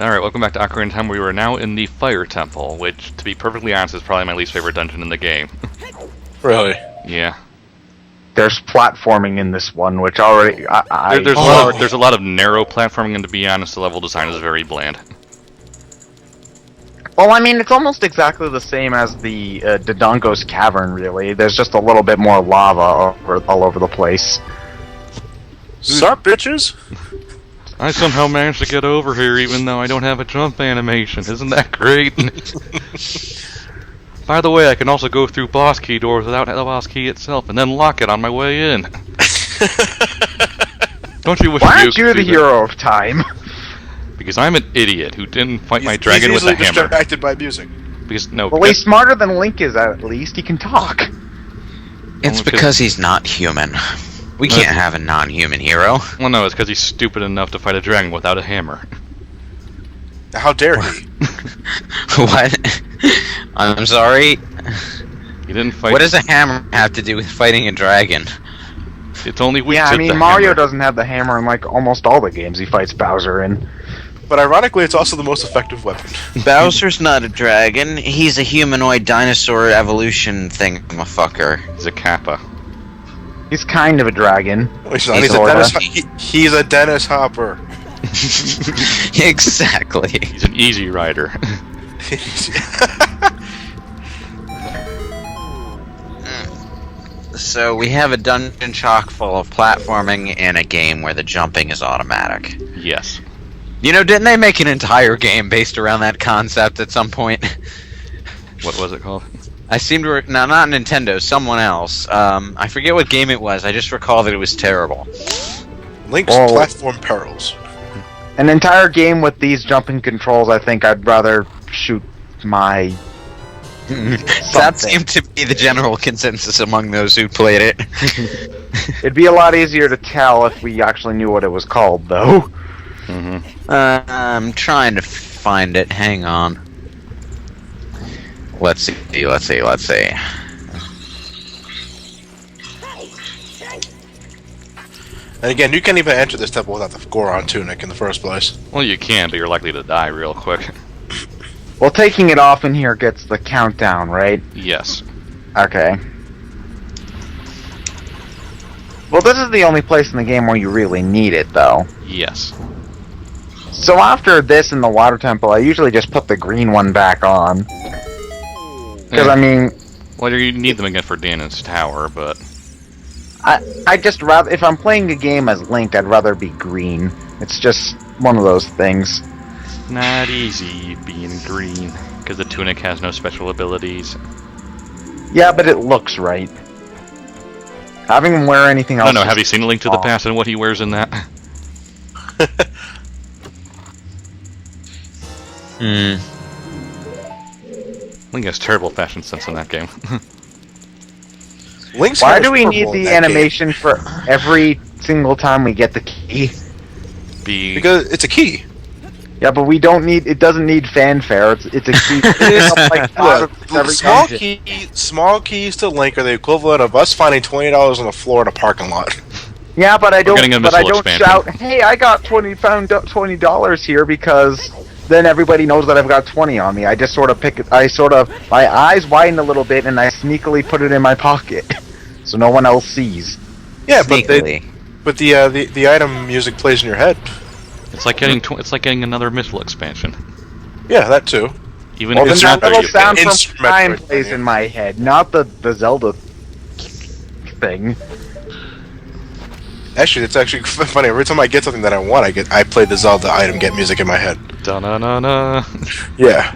Alright, welcome back to Ocarina of Time. We are now in the Fire Temple, which, to be perfectly honest, is probably my least favorite dungeon in the game. Really? Yeah. There's platforming in this one, which already... There's a lot of narrow platforming, and to be honest, the level design is very bland. Well, I mean, it's almost exactly the same as the Dodongo's Cavern, really. There's just a little bit more lava all over the place. Sup, bitches? I somehow managed to get over here even though I don't have a jump animation. Isn't that great? By the way, I can also go through boss key doors without the boss key itself and then lock it on my way in. Don't you wish Why you aren't you the hero of time? Because I'm an idiot who didn't fight my dragon with a hammer. He's easily distracted by music. Well, he's smarter than Link is, at least. He can talk. It's because he's not human. We can't have a non-human hero. Well, no, it's because he's stupid enough to fight a dragon without a hammer. How dare he? What? I'm sorry? He didn't fight... What does a hammer have to do with fighting a dragon? It's only weak Yeah, to I mean, the Mario hammer. doesn't have the hammer in, like, almost all the games he fights Bowser in. But ironically, it's also the most effective weapon. Bowser's not a dragon. He's a humanoid dinosaur evolution thingamaffucker. He's a kappa. He's kind of a dragon. He's a Dennis Hopper. Exactly. He's an easy rider. So we have a dungeon chock full of platforming and a game where the jumping is automatic. Yes. You know, didn't they make an entire game based around that concept at some point? What was it called? I seem to... Now, not Nintendo, someone else. I forget what game it was. I just recall that it was terrible. Link's Platform Perils. An entire game with these jumping controls, I think I'd rather shoot my... That seemed to be the general consensus among those who played it. It'd be a lot easier to tell if we actually knew what it was called, though. I'm trying to find it. Hang on. Let's see. And again, you can't even enter this temple without the Goron tunic in the first place. Well, you can, but you're likely to die real quick. Well, taking it off in here gets the countdown, right? Yes. Okay. Well, this is the only place in the game where you really need it, though. Yes. So after this in the water temple, I usually just put the green one back on. Because, I mean... Well, you need them again for Ganon's tower, but... I just rather... If I'm playing a game as Link, I'd rather be green. It's just one of those things. Not easy being green, because the tunic has no special abilities. Yeah, but it looks right. Having him wear anything else... I don't know, have you seen A Link to the Past and what he wears in that? Link has terrible fashion sense in that game. Link's Why do we need the animation for every single time we get the key? Because it's a key. Yeah, but we don't need. It doesn't need fanfare. It's a key. Small keys to Link are the equivalent of us finding $20 on the floor in a parking lot. Yeah, but I don't. But I don't expansion. shout, "Hey, I got $20 here," because then everybody knows that I've got 20 on me. I just sort of pick it. My eyes widen a little bit, and I sneakily put it in my pocket, so no one else sees. Yeah, but the item music plays in your head. It's like getting another missile expansion. Yeah, that too. Even well, if it's not there, the sound from Instrument Time right plays there. in my head, not the Zelda thing. Actually, it's actually funny. Every time I get something that I want, I play the Zelda item get music in my head. Da-na-na-na. Yeah.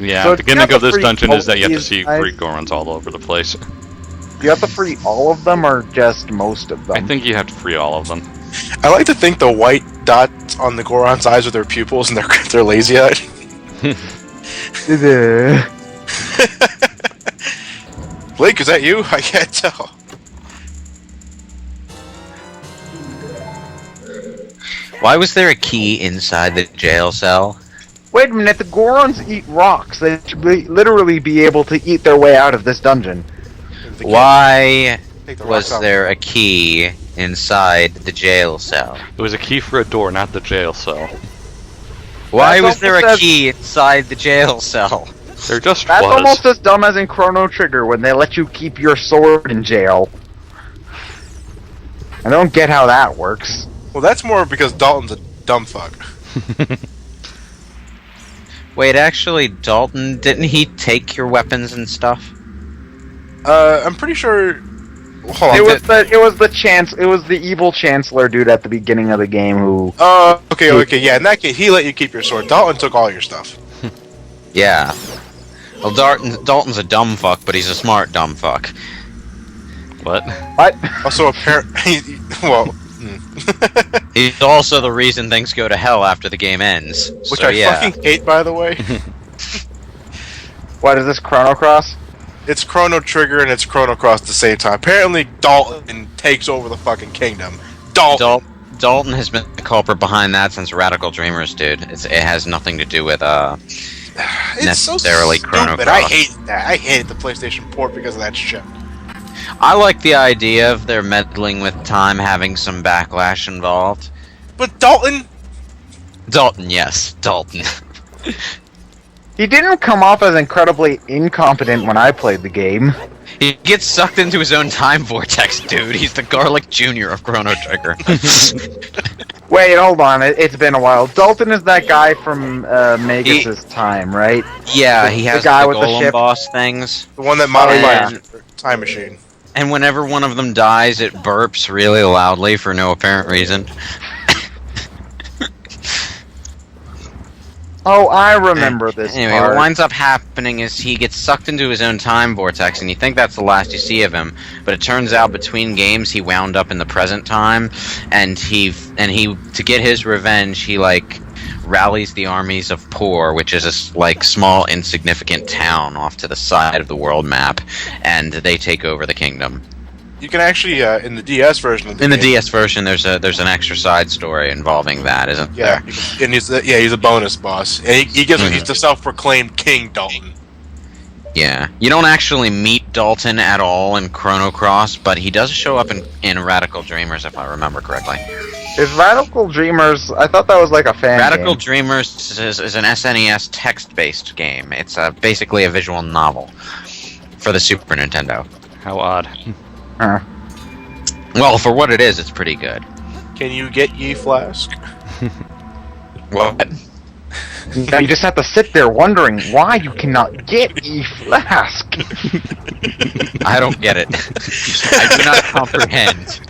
Yeah, So the beginning of this dungeon is that you have to these see guys? free Gorons all over the place. Do you have to free all of them, or just most of them? I think you have to free all of them. I like to think the white dots on the Goron's eyes are their pupils and they're lazy eyed. Blake, is that you? I can't tell. Why was there a key inside the jail cell? Wait a minute, the Gorons eat rocks. They should literally be able to eat their way out of this dungeon. Why Take the was rocks out. there a key inside the jail cell? It was a key for a door, not the jail cell. Why That's was there a almost key inside the jail cell? There just That's was. almost as dumb as in Chrono Trigger when they let you keep your sword in jail. I don't get how that works. Well, that's more because Dalton's a dumb fuck. Wait, actually, Dalton, didn't he take your weapons and stuff? I'm pretty sure. Hold on. It was the evil chancellor dude at the beginning of the game who. Okay, yeah. In that case, he let you keep your sword. Dalton took all your stuff. Yeah. Well, Dalton's a dumb fuck, but he's a smart dumb fuck. What? What? Also, apparently, well, He's also the reason things go to hell after the game ends. which so, I yeah. fucking hate, by the way. What is this, Chrono Cross? It's Chrono Trigger and it's Chrono Cross at the same time. Apparently, Dalton takes over the fucking kingdom. Dalton. Dalton has been the culprit behind that since Radical Dreamers, dude. It has nothing to do with It's necessarily so Chrono stupid. I Cross. hate that. I hated the PlayStation port because of that shit. I like the idea of their meddling with time having some backlash involved. But Dalton, Dalton, yes, Dalton. He didn't come off as incredibly incompetent when I played the game. He gets sucked into his own time vortex, dude. He's the Garlic Jr. of Chrono Trigger. Wait, hold on. It's been a while. Dalton is that guy from Magus' time, right? Yeah, he The has guy the with the golem ship. boss things. the one that yeah. modified your time machine. And whenever one of them dies, it burps really loudly for no apparent reason. Oh, I remember this Anyway, part. what winds up happening is he gets sucked into his own time vortex, and you think that's the last you see of him, but it turns out between games he wound up in the present time, and he to get his revenge, he rallies the armies of Poor, which is a small insignificant town off to the side of the world map, and they take over the kingdom. You can actually, in the DS version of the In the game, DS version, there's an extra side story involving that, isn't yeah, there? and he's a bonus boss, and he gives he's the self-proclaimed King Dalton. Yeah. You don't actually meet Dalton at all in Chrono Cross, but he does show up in Radical Dreamers, if I remember correctly. Is Radical Dreamers... I thought that was like a fan Radical game. Dreamers is an SNES text-based game. It's basically a visual novel for the Super Nintendo. How odd. Huh. Well, for what it is, it's pretty good. Can you get ye flask? What? Now you just have to sit there wondering why you cannot get a flask. I don't get it. I do not comprehend.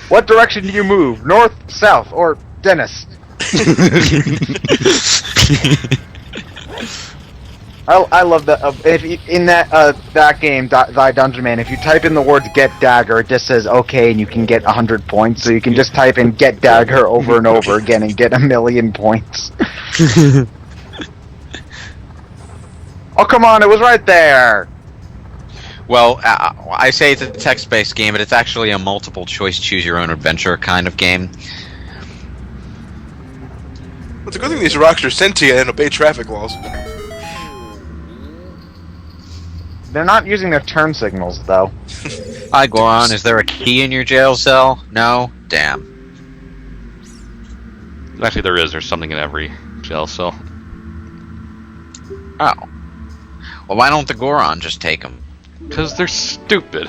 What direction do you move? North, south, or Dennis? I love that. If you, in that game, Thy Dungeon Man, if you type in the words "get dagger," it just says "okay," and you can get 100 points. So you can just type in "get dagger" over and over again and get 1,000,000 points. Oh come on! It was right there. Well, I say it's a text-based game, but it's actually a multiple-choice, choose-your-own-adventure kind of game. It's a good thing these rocks are sentient and obey traffic laws. They're not using their turn signals though. Hi, Goron. Is there a key in your jail cell? No? Damn. Actually, there is. There's something in every jail cell. Oh. Well, why don't the Goron just take them? Because they're stupid.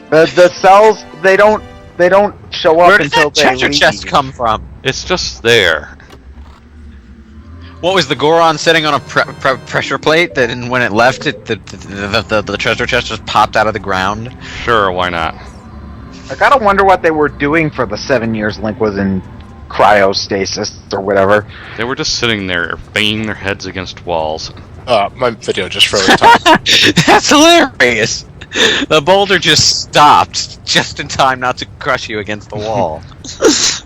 The cells they don't show up Where did until that they treasure leave. chest come from? It's just there. What was the Goron sitting on a pressure plate that, and when it left, the treasure chest just popped out of the ground? Sure, why not? I gotta wonder what they were doing for the 7 years Link was in cryostasis or whatever. They were just sitting there, banging their heads against walls. My video just froze. That's hilarious. The boulder just stopped just in time not to crush you against the wall.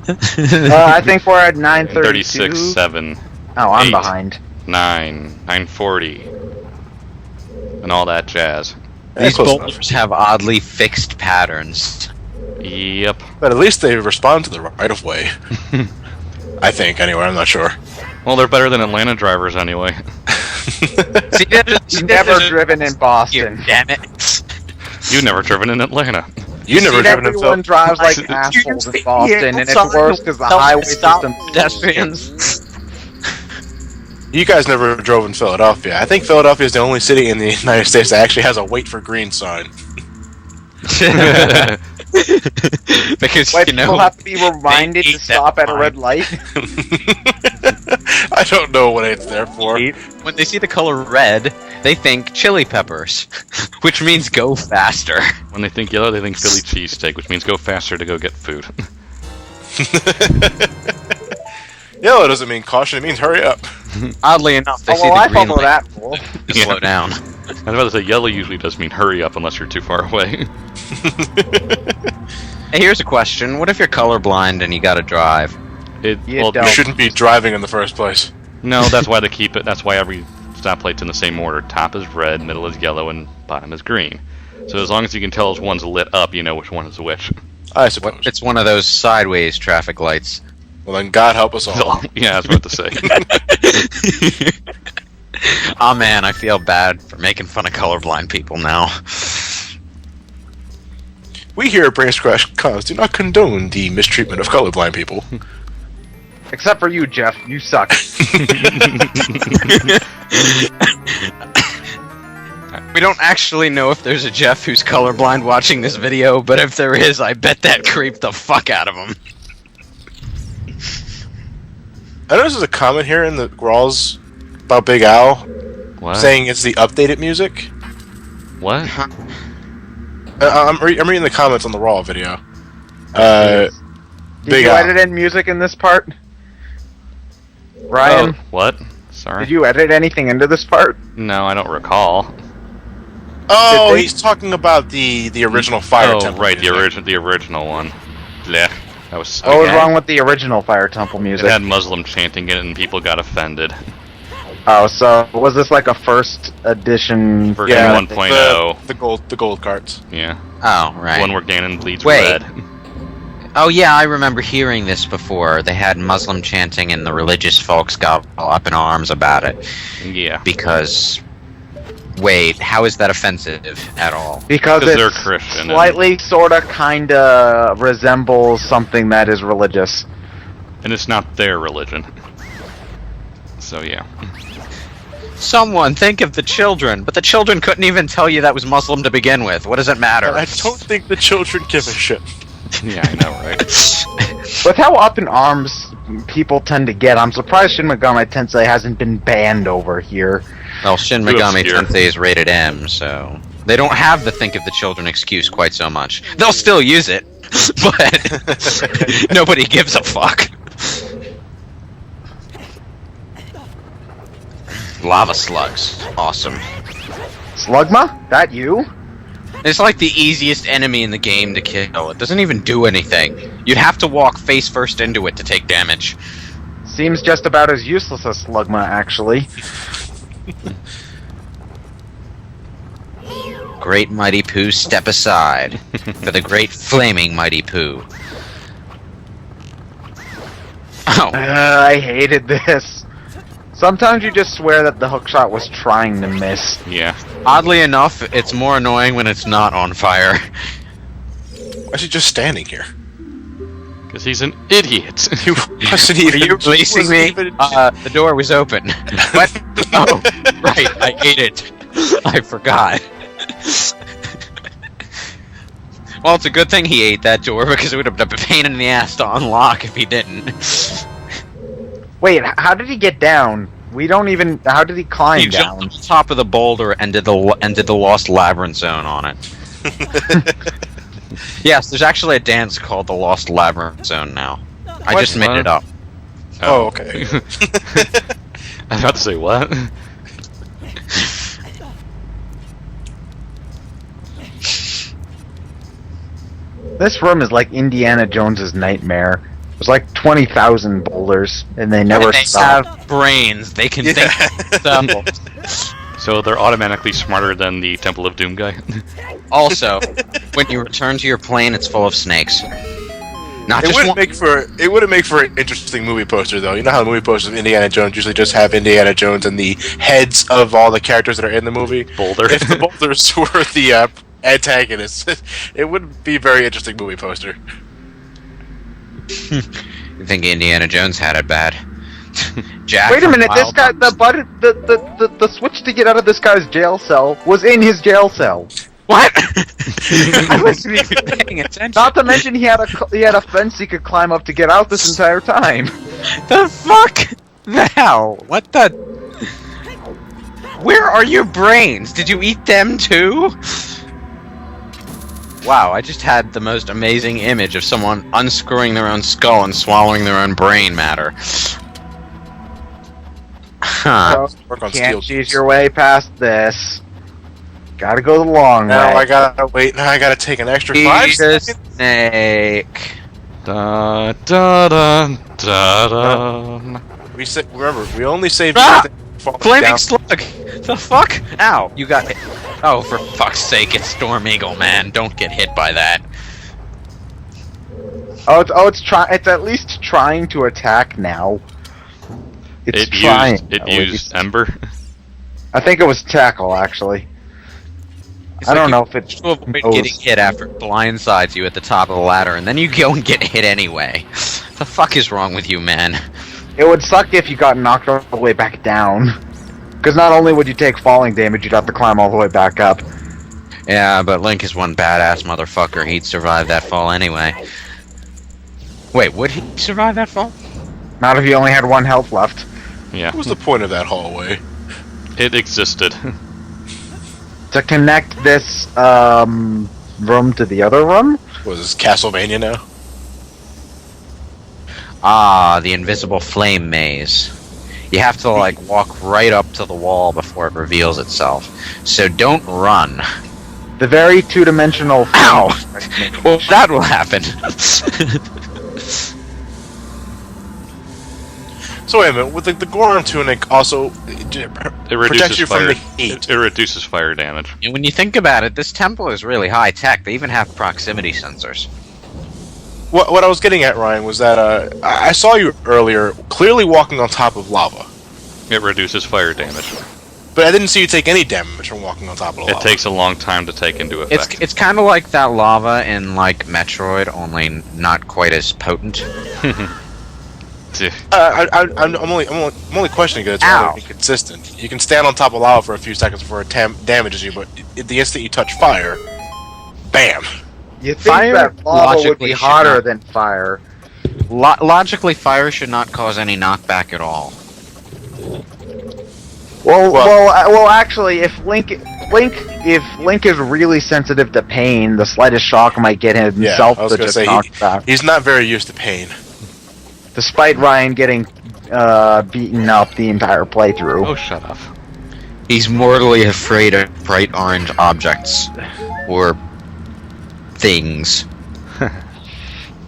I think we're at 9:32. 36, 7, Oh, I'm 8. behind. 9, 940, and all that jazz. These close boulders have oddly fixed patterns. Yep. But at least they respond to the right of way. I think, anyway. I'm not sure. Well, they're better than Atlanta drivers anyway. See, Never driven in Boston. Damn it. You've never driven in Atlanta. You never See, driven in everyone Phil. drives like assholes in Boston, and it's worse because the highway system. Pedestrians. You guys never drove in Philadelphia. I think Philadelphia is the only city in the United States that actually has a wait for green sign. Because Why you know people have to be reminded they to eat that stop at a fine. red light? I don't know what it's there for. when they see the color red, they think chili peppers, which means go faster. When they think yellow, they think Philly cheesesteak, which means go faster to go get food. Yellow doesn't mean caution, it means hurry up. Oddly enough, they see well, the I green follow light that rule. to Yeah. slow down. I was about to say yellow usually does mean hurry up unless you're too far away. Hey, here's a question: what if you're colorblind and you gotta drive? It You well, don't. You shouldn't be driving in the first place. no, that's why they keep it. That's why every stopplate's in the same order. Top is red, middle is yellow, and bottom is green. So as long as you can tell which one's lit up, you know which one is which. I suppose. It's one of those sideways traffic lights. Well, then God help us all. Yeah, I was about to say. Oh man, I feel bad for making fun of colorblind people now. We here at BrainScratch Crew do not condone the mistreatment of colorblind people. Except for you, Jeff. You suck. We don't actually know if there's a Jeff who's colorblind watching this video, but if there is, I bet that creeped the fuck out of him. I know there's a comment here in the Grawls about Big Al What? saying it's the updated music. What? I'm reading the comments on the Raw video. Did Big you Al. edit in music in this part? Ryan, Oh, what? Sorry. did you edit anything into this part? No, I don't recall. Oh, Did they- he's talking about the original Fire Oh, Temple right, music. the original one. Blech. That was. What was it wrong with the original Fire Temple music? had Muslim chanting in it, and people got offended. Oh, so was this like a first edition? Version Yeah, 1.0. the gold carts. Yeah. Oh, right. One where Ganon bleeds Wait. red. Oh yeah, I remember hearing this before. They had Muslim chanting and the religious folks got all up in arms about it. Yeah. Because... Wait, how is that offensive at all? Because Because they're it Christian and- slightly, sorta, kinda resembles something that is religious. And it's not their religion. So, yeah. Someone think of the children, but the children couldn't even tell you that was Muslim to begin with. What does it matter? I don't think the children give a shit. Yeah, I know, right? With how up in arms people tend to get, I'm surprised Shin Megami Tensei hasn't been banned over here. Well, Shin Too Megami obscure. Tensei is rated M, so they don't have the think of the children excuse quite so much. They'll still use it, but nobody gives a fuck. Lava slugs, awesome. Slugma? That you? It's like the easiest enemy in the game to kill. It doesn't even do anything. You'd have to walk face first into it to take damage. Seems just about as useless as Slugma, actually. Great Mighty Pooh, step aside for the great flaming Mighty Pooh. Oh, I hated this. Sometimes you just swear that the hookshot was trying to miss. Yeah. oddly enough, it's more annoying when it's not on fire. Why is he just standing here? Because he's an idiot. He wasn't even. Are you releasing me? The door was open. What? Oh, right, I ate it. I forgot. Well, it's a good thing he ate that door because it would have been a pain in the ass to unlock if he didn't. Wait, how did he get down? We don't even. How did he climb He down? jumped on top of the boulder and did the Lost Labyrinth Zone on it. Yes, there's actually a dance called the Lost Labyrinth Zone now. I What? just made it up. Oh, okay. I was about to say, what? This room is like Indiana Jones's nightmare. There's like 20,000 boulders, and they never And they stop. have brains. They can Yeah. think stuff. So they're automatically smarter than the Temple of Doom guy? Also, when you return to your plane, it's full of snakes. Not It just wouldn't one. make for an interesting movie poster though. You know how the movie posters of Indiana Jones usually just have Indiana Jones and the heads of all the characters that are in the movie. Boulder. If the boulders were the antagonist. It would be a very interesting movie poster. You think Indiana Jones had it bad? Jack. Wait a from minute, this Wild guy, Arms. the switch to get out of this guy's jail cell was in his jail cell. What? I wasn't even paying attention. Not to mention he had a fence he could climb up to get out this entire time. The fuck? The hell? What the? Where are your brains? Did you eat them too? Wow, I just had the most amazing image of someone unscrewing their own skull and swallowing their own brain matter. Huh. So, Work on can't steel. cheese your way past this. Gotta go the long Now way. I gotta wait. Now I gotta take an extra 5 Jesus seconds. snake. Da da da da da. Remember, we only saved. Ah! falling Flaming down. slug! The fuck? Ow, you got hit. Oh, for fuck's sake, it's Storm Eagle, man. Don't get hit by that. It's at least trying to attack now. It's trying. It at used least. Ember. I think it was tackle actually. It's I don't like know if it's to avoid knows. getting hit after it blindsides you at the top of the ladder, and then you go and get hit anyway. The fuck is wrong with you, man? It would suck if you got knocked all the way back down. Because not only would you take falling damage, you'd have to climb all the way back up. Yeah, but Link is one badass motherfucker. He'd survive that fall anyway. Wait, would he survive that fall? Not if you only had 1 health left. Yeah, What was the point of that hallway? it existed. To connect this room to the other room? Was this Castlevania now? Ah, the invisible flame maze. You have to, like, walk right up to the wall before it reveals itself. So don't run. The very two-dimensional. Ow! Well, that will happen. So wait a minute. With the Goron tunic also It protects reduces you from fire. the heat. It reduces fire damage. When you think about it, this temple is really high tech. They even have proximity sensors. What I was getting at, Ryan, was that I saw you earlier clearly walking on top of lava, It reduces fire damage. but I didn't see you take any damage from walking on top of the It lava. takes a long time to take into effect. It's kind of like that lava in, like, Metroid, only not quite as potent. I'm only questioning because it's Ow. rather inconsistent. You can stand on top of lava for a few seconds before it damages you, but the instant you touch fire, bam. You think Fire that lava would logically be should hotter not- than fire? Logically, fire should not cause any knockback at all. Well, actually, if Link is really sensitive to pain, the slightest shock might get himself I was to gonna just say, knock back. He's not very used to pain. Despite Ryan getting beaten up the entire playthrough. Oh, shut up. He's mortally afraid of bright orange objects. Or things.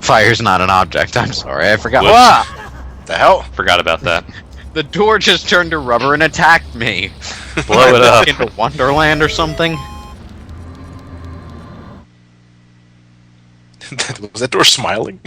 Fire's not an object, I'm sorry, I forgot. Whoops. Ah! The hell? Forgot about that. The door just turned to rubber and attacked me. Blow it up. Into Wonderland or something? Was that door smiling?